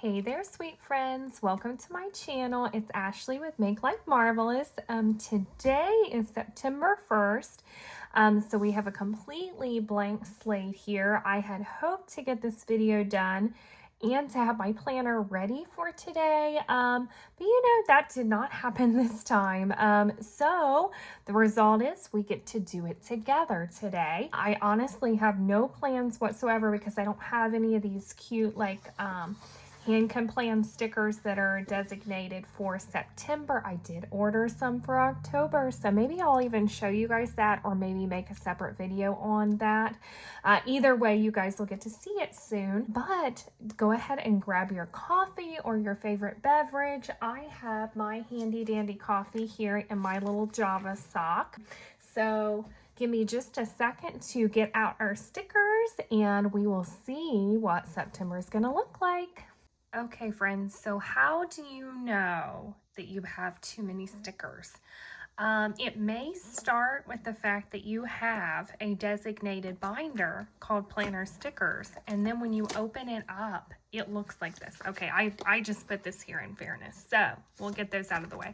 Hey there, sweet friends. Welcome to my channel. It's Ashley with Make Life Marvelous. Today is September 1st. So we have a completely blank slate here. I had hoped to get this video done and to have my planner ready for today. But that did not happen this time. So the result is we get to do it together today. I honestly have no plans whatsoever because I don't have any of these cute HanCanPlan stickers that are designated for September. I did order some for October, so maybe I'll even show you guys that or maybe make a separate video on that. Either way, you guys will get to see it soon, but go ahead and grab your coffee or your favorite beverage. I have my handy dandy coffee here in my little Java sock. So give me just a second to get out our stickers and we will see what September is going to look like. Okay, friends, so how do you know that you have too many stickers? It may start with the fact that you have a designated binder called Planner Stickers, and then when you open it up, it looks like this. Okay, I just put this here in fairness, so we'll get those out of the way.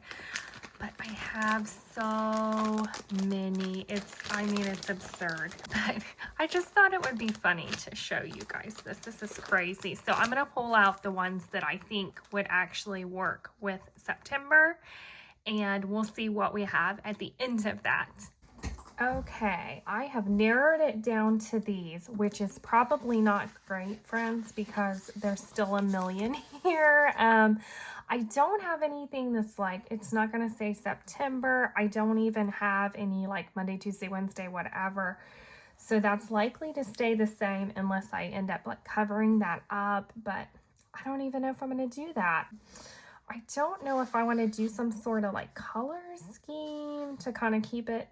But I have so many. It's absurd. But I just thought it would be funny to show you guys this. This is crazy. So I'm going to pull out the ones that I think would actually work with September. And we'll see what we have at the end of that. Okay, I have narrowed it down to these, which is probably not great, friends, because there's still a million here. I don't have anything that's like, it's not going to say September. I don't even have any like Monday, Tuesday, Wednesday, whatever. So that's likely to stay the same unless I end up like covering that up, but I don't even know if I'm going to do that. I don't know if I want to do some sort of like color scheme to kind of keep it,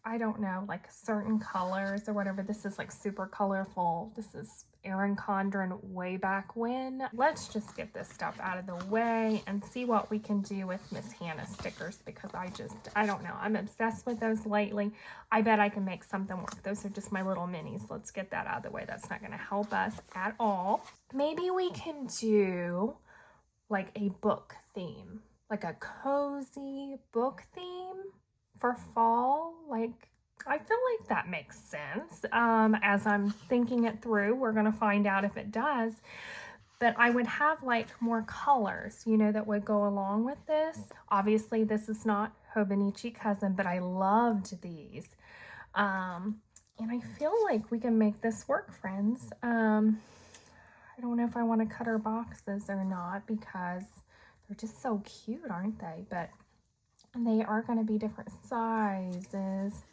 I don't know, like certain colors or whatever. This is like super colorful. This is Erin Condren way back when. Let's just get this stuff out of the way and see what we can do with Miss Hannah stickers because I don't know. I'm obsessed with those lately. I bet I can make something work. Those are just my little minis. Let's get that out of the way. That's not going to help us at all. Maybe we can do like a book theme, like a cozy book theme for fall. Like, I feel like that makes sense. As I'm thinking it through, we're going to find out if it does. But I would have like more colors, that would go along with this. Obviously, this is not Hobonichi Cousin, but I loved these. And I feel like we can make this work, friends. I don't know if I want to cut our boxes or not because they're just so cute, aren't they? But they are going to be different sizes.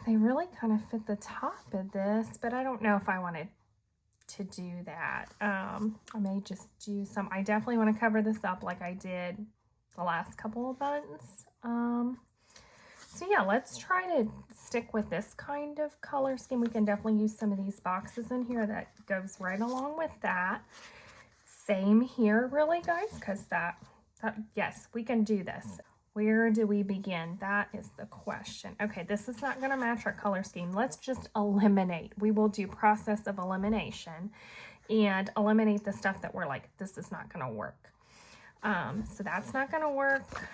They really kind of fit the top of this, but I don't know if I wanted to do that. I may just do some. I definitely want to cover this up like I did the last couple of months. So yeah, let's try to stick with this kind of color scheme. We can definitely use some of these boxes in here that goes right along with that. Same here, really, guys, because yes, we can do this. Where do we begin? That is the question. Okay, this is not going to match our color scheme. Let's just eliminate. We will do process of elimination and eliminate the stuff that we're like, this is not going to work. So that's not going to work.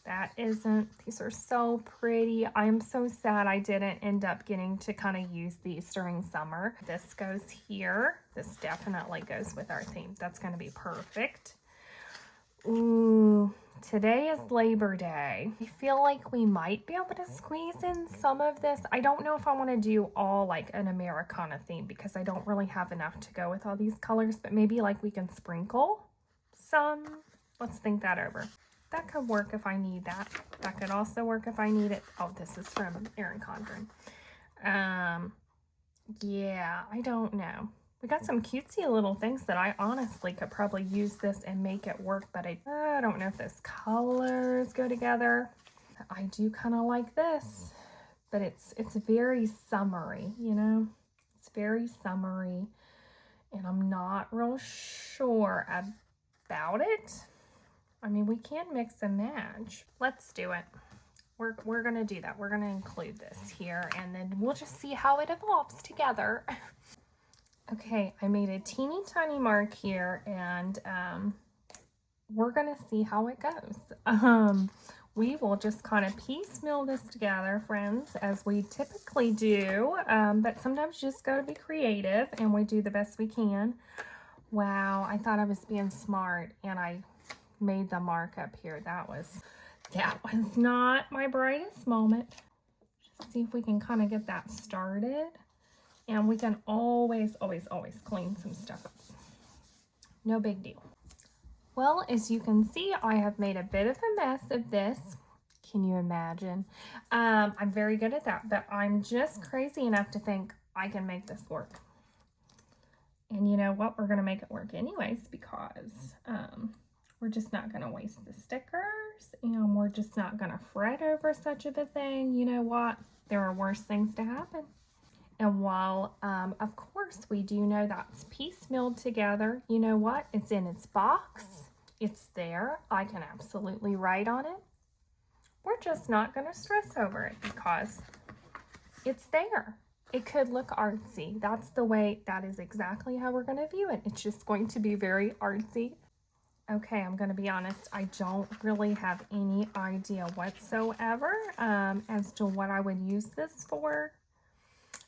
That isn't. These are so pretty. I'm so sad I didn't end up getting to kind of use these during summer. This goes here. This definitely goes with our theme. That's going to be perfect. Ooh, today is Labor Day. I feel like we might be able to squeeze in some of this. I don't know if I want to do all like an Americana theme because I don't really have enough to go with all these colors, but maybe like we can sprinkle some. Let's think that over. That could work if I need that. That could also work if I need it. Oh, this is from Erin Condren. Yeah, I don't know. We got some cutesy little things that I honestly could probably use this and make it work, but I don't know if those colors go together. I do kind of like this, but it's very summery, It's very summery, and I'm not real sure about it. I mean, we can mix and match. Let's do it. We're going to do that. We're going to include this here, and then we'll just see how it evolves together. Okay, I made a teeny tiny mark here, and we're gonna see how it goes. We will just kind of piecemeal this together, friends, as we typically do, but sometimes you just gotta be creative, and we do the best we can. Wow, I thought I was being smart, and I made the mark up here. That was not my brightest moment. Just see if we can kind of get that started. And we can always clean some stuff up. No big deal. Well, as you can see, I have made a bit of a mess of this. Can you imagine? I'm very good at that, but I'm just crazy enough to think I can make this work. And you know what? We're going to make it work anyways, because we're just not going to waste the stickers, and we're just not going to fret over such of a thing. You know what? There are worse things to happen. And while, of course, we do know that's piecemealed together, you know what? It's in its box. It's there. I can absolutely write on it. We're just not going to stress over it because it's there. It could look artsy. That's the way, that is exactly how we're going to view it. It's just going to be very artsy. Okay, I'm going to be honest. I don't really have any idea whatsoever as to what I would use this for.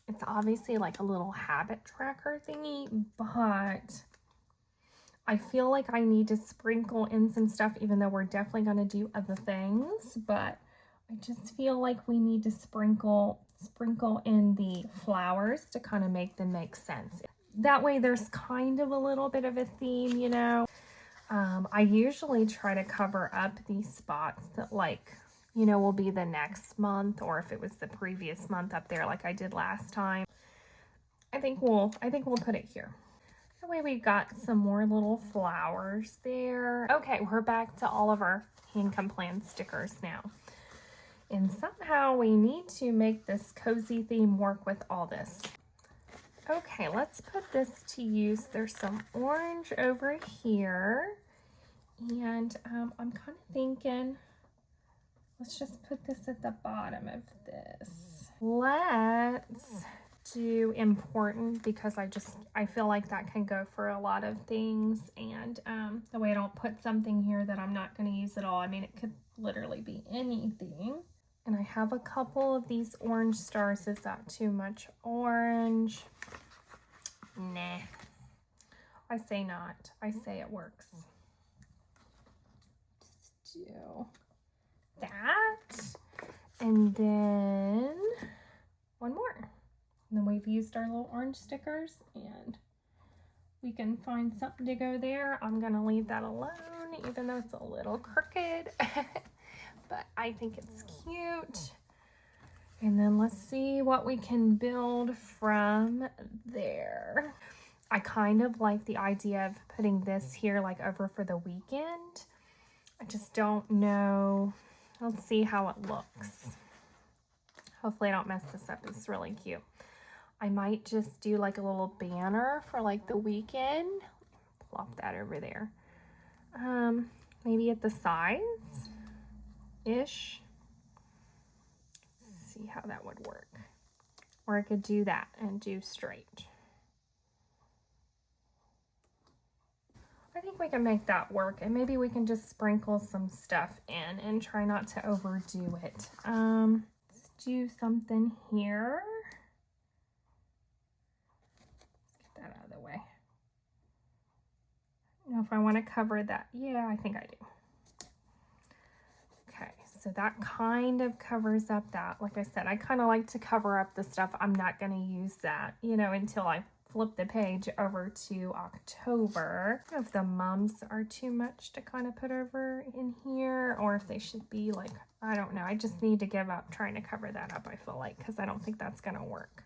It's obviously like a little habit tracker thingy, but I feel like I need to sprinkle in some stuff, even though we're definitely going to do other things. But I just feel like we need to sprinkle in the flowers to kind of make them make sense. That way there's kind of a little bit of a theme, you know. I usually try to cover up these spots that, like, you know, will be the next month, or if it was the previous month up there like I did last time. I think we'll put it here. That way we've got some more little flowers there. Okay, we're back to all of our HanCanPlan stickers now. And somehow we need to make this cozy theme work with all this. Okay, let's put this to use. There's some orange over here. And I'm kind of thinking, let's just put this at the bottom of this. Let's do important, because I feel like that can go for a lot of things. And the way I don't put something here that I'm not going to use at all. I mean, it could literally be anything. And I have a couple of these orange stars. Is that too much orange? Nah. I say not. I say it works. Just do that. And then one more. And then we've used our little orange stickers, and we can find something to go there. I'm going to leave that alone, even though it's a little crooked. But I think it's cute. And then let's see what we can build from there. I kind of like the idea of putting this here like over for the weekend. I just don't know. Let's see how it looks. Hopefully I don't mess this up. It's really cute. I might just do like a little banner for like the weekend. Plop that over there. Maybe at the sides ish. See how that would work. Or I could do that and do straight. I think we can make that work, and maybe we can just sprinkle some stuff in and try not to overdo it. Let's do something here. Let's get that out of the way. I don't know if I want to cover that. Yeah, I think I do. Okay, so that kind of covers up that. Like I said, I kind of like to cover up the stuff. I'm not going to use that, you know, until I flip the page over to October. I don't know if the mums are too much to kind of put over in here, or if they should be like, I don't know. I just need to give up trying to cover that up, I feel like, because I don't think that's going to work.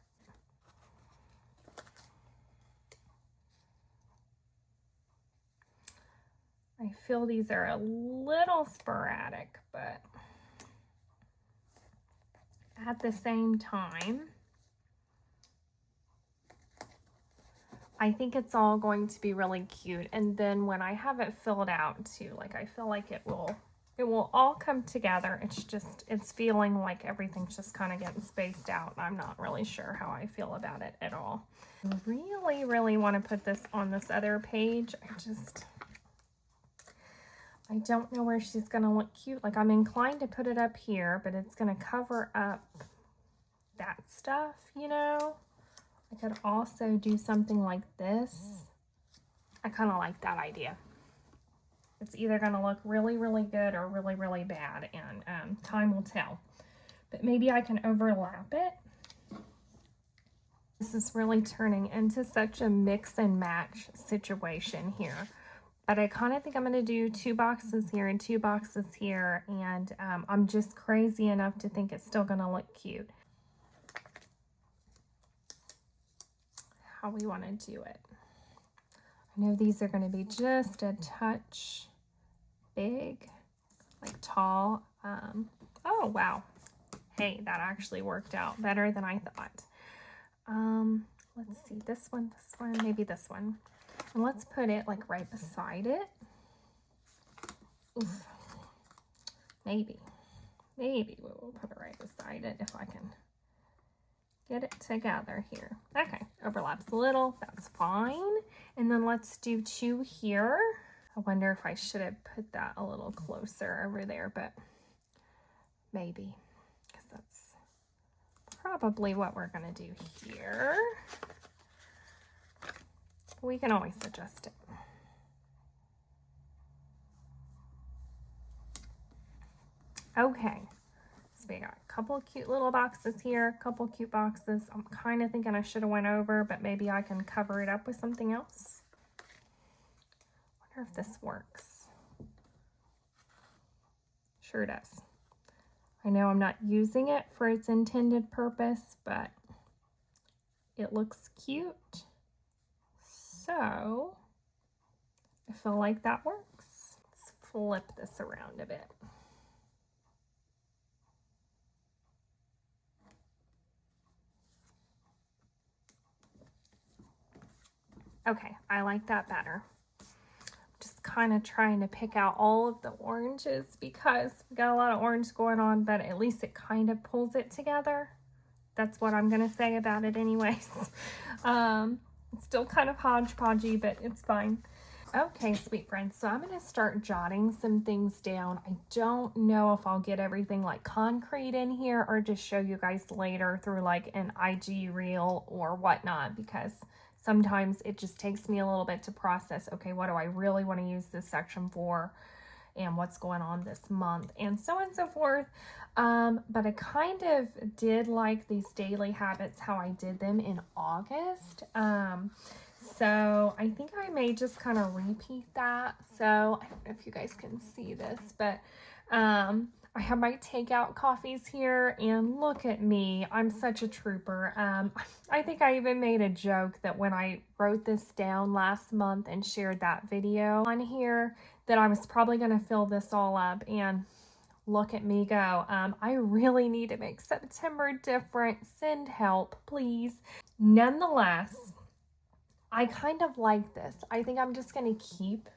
I feel these are a little sporadic, but at the same time, I think it's all going to be really cute. And then when I have it filled out too, like I feel like it will it will all come together. It's feeling like everything's just kind of getting spaced out. I'm not really sure how I feel about it at all. I really, really want to put this on this other page. I don't know where she's going to look cute. Like, I'm inclined to put it up here, but it's going to cover up that stuff, you know? I could also do something like this. I kind of like that idea. It's either going to look really, really good or really, really bad, and time will tell. But maybe I can overlap it. This is really turning into such a mix and match situation here. But I kind of think I'm going to do 2 boxes here and 2 boxes here, and I'm just crazy enough to think it's still going to look cute. How we want to do it. I know these are going to be just a touch big, like tall. Oh, wow. Hey, that actually worked out better than I thought. Let's see, this one, maybe this one. And let's put it like right beside it. Oof. Maybe we'll put it right beside it if I can get it together here. Okay, overlaps a little, that's fine. And then let's do 2 here. I wonder if I should have put that a little closer over there, but maybe, because that's probably what we're gonna do here. We can always adjust it. Okay, so we got a couple of cute little boxes here, a couple of cute boxes. I'm kind of thinking I should have went over, but maybe I can cover it up with something else. Wonder if this works. Sure does. I know I'm not using it for its intended purpose, but it looks cute. So I feel like that works. Let's flip this around a bit. Okay, I like that better. Just kind of trying to pick out all of the oranges because we got a lot of orange going on, but at least it kind of pulls it together. That's what I'm going to say about it anyways. It's still kind of hodgepodgey, but it's fine. Okay, sweet friends, so I'm going to start jotting some things down. I don't know if I'll get everything like concrete in here or just show you guys later through like an IG reel or whatnot, because sometimes it just takes me a little bit to process, okay, what do I really want to use this section for and what's going on this month and so on and so forth. But I kind of did like these daily habits, how I did them in August. So I think I may just kind of repeat that. So I don't know if you guys can see this, but I have my takeout coffees here, and look at me. I'm such a trooper. I think I even made a joke that when I wrote this down last month and shared that video on here, that I was probably going to fill this all up, and look at me go. I really need to make September different. Send help, please. Nonetheless, I kind of like this. I think I'm just going to keep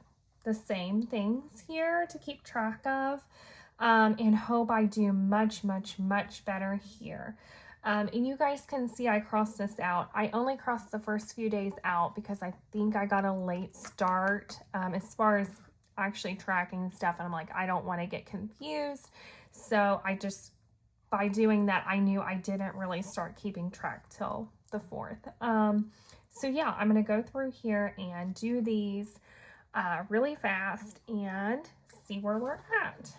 the same things here to keep track of. And hope I do much, much, much better here. And you guys can see I crossed this out. I only crossed the first few days out because I think I got a late start as far as actually tracking stuff. And I'm like, I don't want to get confused. So I just, by doing that, I knew I didn't really start keeping track till the 4th. So yeah, I'm going to go through here and do these really fast and see where we're at.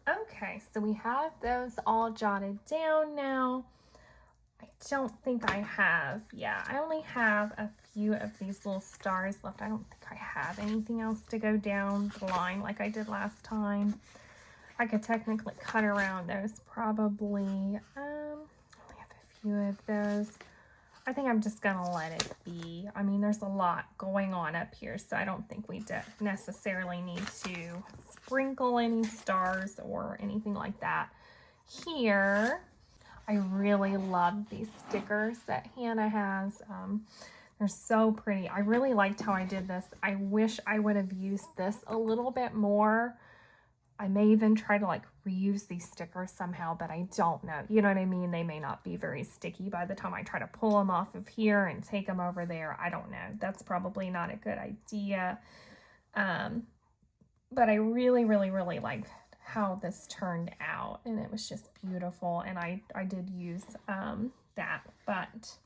Okay, so we have those all jotted down now. I don't think I have, I only have a few of these little stars left. I don't think I have anything else to go down the line like I did last time. I could technically cut around those probably. I only have a few of those. I think I'm just gonna let it be. I mean, there's a lot going on up here, so I don't think we necessarily need to sprinkle any stars or anything like that here. I really love these stickers that Hannah has. They're so pretty. I really liked how I did this. I wish I would have used this a little bit more. I may even try to like reuse these stickers somehow, but I don't know. You know what I mean? They may not be very sticky by the time I try to pull them off of here and take them over there. I don't know. That's probably not a good idea. But I really, really, really liked how this turned out, and it was just beautiful. And I did use that, but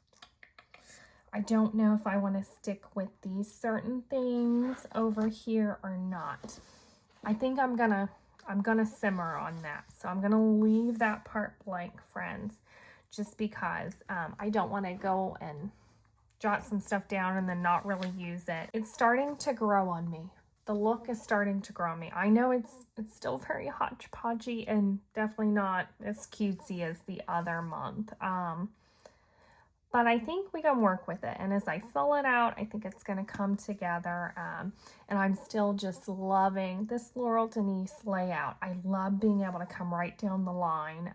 I don't know if I want to stick with these certain things over here or not. I think I'm gonna simmer on that. So I'm gonna leave that part blank, friends, just because I don't want to go and jot some stuff down and then not really use it. It's starting to grow on me. The look is starting to grow on me. I know it's still very hodgepodgey and definitely not as cutesy as the other month. But I think we can work with it. And as I fill it out, I think it's going to come together. And I'm still just loving this Laurel Denise layout. I love being able to come right down the line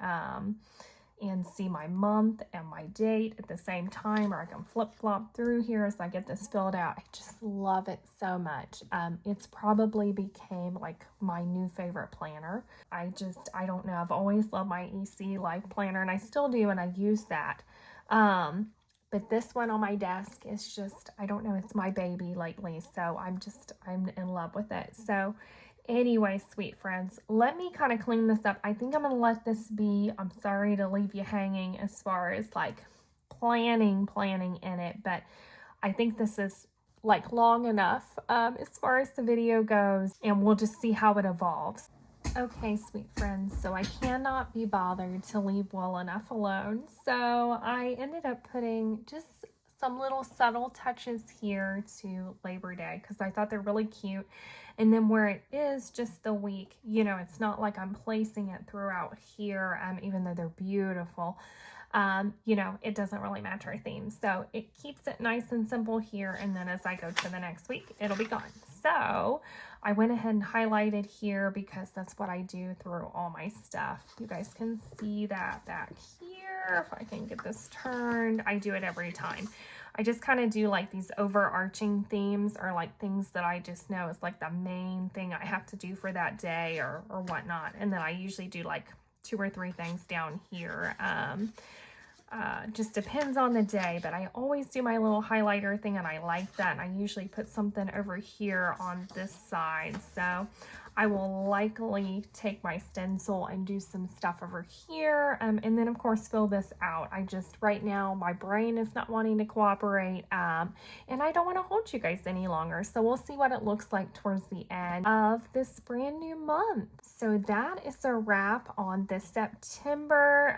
and see my month and my date at the same time, or I can flip-flop through here as I get this filled out. I just love it so much. It's probably became like my new favorite planner. I don't know. I've always loved my EC Life Planner, and I still do, and I use that. But this one on my desk is just, I don't know, it's my baby lately. So I'm in love with it. So anyway, sweet friends, let me kind of clean this up. I think I'm going to let this be. I'm sorry to leave you hanging as far as like planning in it, but I think this is like long enough as far as the video goes, and we'll just see how it evolves. Okay, sweet friends, so I cannot be bothered to leave well enough alone. So I ended up putting just some little subtle touches here to Labor Day because I thought they're really cute. And then where it is just the week, you know, it's not like I'm placing it throughout here, even though they're beautiful. You know, it doesn't really match our theme. So it keeps it nice and simple here. And then as I go to the next week, it'll be gone. So I went ahead and highlighted here because that's what I do through all my stuff. You guys can see that back here. If I can get this turned, I do it every time. I just kind of do like these overarching themes, or like things that I just know is like the main thing I have to do for that day or whatnot. And then I usually do like 2 or 3 things down here. Just depends on the day, but I always do my little highlighter thing, and I like that. And I usually put something over here on this side. So I will likely take my stencil and do some stuff over here. And then of course fill this out. Right now my brain is not wanting to cooperate. And I don't want to hold you guys any longer. So we'll see what it looks like towards the end of this brand new month. So that is a wrap on this September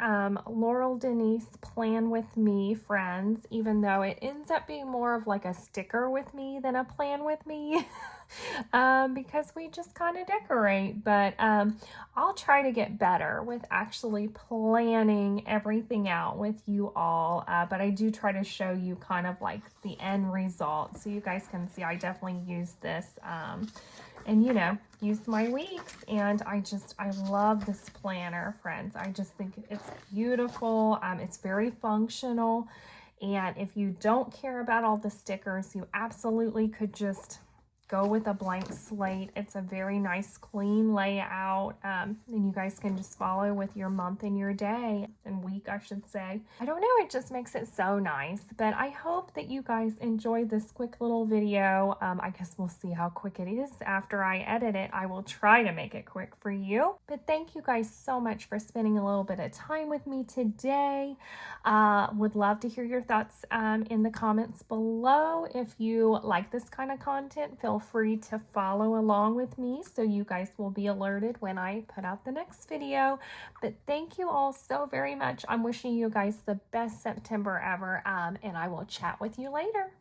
Laurel Denise Plan With Me, friends, even though it ends up being more of like a sticker with me than a plan with me. Because we just kind of decorate, but I'll try to get better with actually planning everything out with you all, but I do try to show you kind of like the end result so you guys can see. I definitely use this and you know, use my weeks, and I love this planner, friends. I just think it's beautiful. It's very functional, and if you don't care about all the stickers, you absolutely could just go with a blank slate. It's a very nice, clean layout, and you guys can just follow with your month and your day and week, I should say. I don't know, it just makes it so nice. But I hope that you guys enjoyed this quick little video. I guess we'll see how quick it is after I edit it. I will try to make it quick for you. But thank you guys so much for spending a little bit of time with me today. Would love to hear your thoughts in the comments below. If you like this kind of content, feel free to follow along with me so you guys will be alerted when I put out the next video. But thank you all so very much. I'm wishing you guys the best September ever, and I will chat with you later.